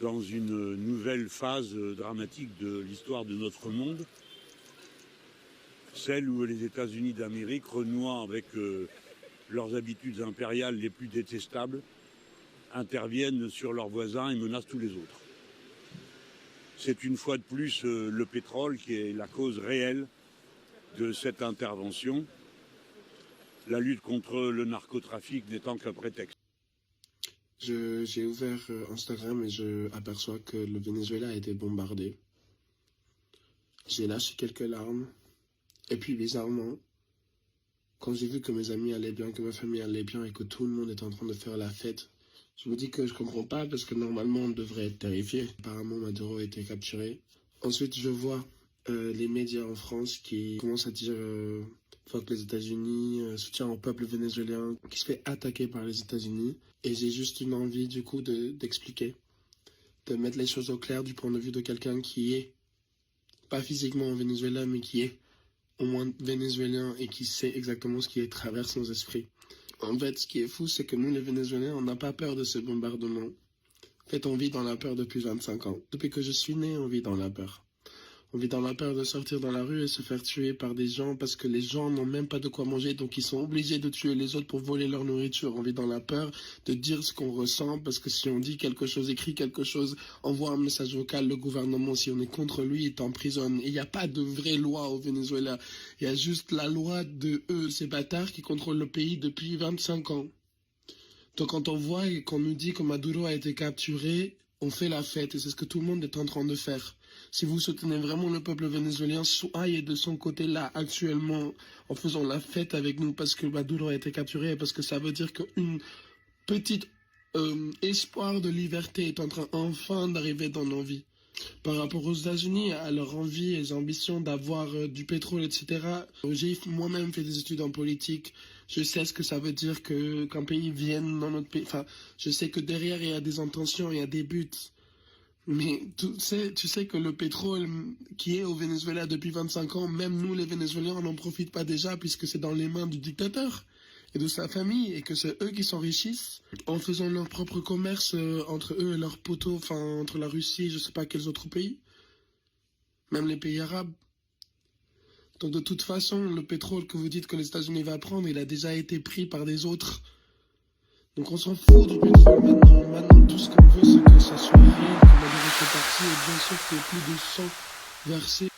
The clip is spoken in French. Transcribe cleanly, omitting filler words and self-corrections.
dans une nouvelle phase dramatique de l'histoire de notre monde, celle où les États-Unis d'Amérique renouant avec leurs habitudes impériales les plus détestables, interviennent sur leurs voisins et menacent tous les autres. C'est une fois de plus le pétrole qui est la cause réelle de cette intervention, la lutte contre le narcotrafic n'étant qu'un prétexte. J'ai ouvert Instagram et je aperçois que le Venezuela a été bombardé. J'ai lâché quelques larmes. Et puis bizarrement, quand j'ai vu que mes amis allaient bien, que ma famille allait bien et que tout le monde est en train de faire la fête, je me dis que je comprends pas parce que normalement on devrait être terrifié. Apparemment Maduro a été capturé. Ensuite je vois les médias en France qui commencent à dire fuck les États-Unis, soutien au peuple vénézuélien qui se fait attaquer par les États-Unis. Et j'ai juste une envie du coup d'expliquer, de mettre les choses au clair du point de vue de quelqu'un qui est, pas physiquement au Venezuela, mais qui est au moins vénézuélien et qui sait exactement ce qui traverse nos esprits. En fait, ce qui est fou, c'est que nous les Vénézuéliens, on n'a pas peur de ce bombardement. En fait, on vit dans la peur depuis 25 ans. Depuis que je suis né, on vit dans la peur. On vit dans la peur de sortir dans la rue et se faire tuer par des gens parce que les gens n'ont même pas de quoi manger, donc ils sont obligés de tuer les autres pour voler leur nourriture. On vit dans la peur de dire ce qu'on ressent parce que si on dit quelque chose, écrit quelque chose, envoie un message vocal, le gouvernement, si on est contre lui, il t'emprisonne. Il n'y a pas de vraie loi au Venezuela. Il y a juste la loi de eux, ces bâtards qui contrôlent le pays depuis 25 ans. Donc quand on voit et qu'on nous dit que Maduro a été capturé, on fait la fête et c'est ce que tout le monde est en train de faire. Si vous soutenez vraiment le peuple vénézuélien, soyez de son côté là actuellement en faisant la fête avec nous parce que Maduro a été capturé et parce que ça veut dire qu'une petite espoir de liberté est en train enfin d'arriver dans nos vies. Par rapport aux États-Unis, à leur envie et les ambitions d'avoir du pétrole, etc. J'ai moi-même fait des études en politique. Je sais ce que ça veut dire qu'un pays vienne dans notre pays. Enfin, je sais que derrière, il y a des intentions, il y a des buts. Mais tu sais que le pétrole qui est au Venezuela depuis 25 ans, même nous les Vénézuéliens, on n'en profite pas déjà puisque c'est dans les mains du dictateur et de sa famille et que c'est eux qui s'enrichissent en faisant leur propre commerce entre eux et leurs poteaux, enfin entre la Russie et je sais pas quels autres pays, même les pays arabes. Donc de toute façon, le pétrole que vous dites que les États-Unis vont prendre, il a déjà été pris par des autres. Donc on s'en fout du pétrole maintenant. Maintenant tout ce qu'on veut c'est que ça soit réel, que Maduro soit parti et bien sûr qu'il y ait plus de sang versé.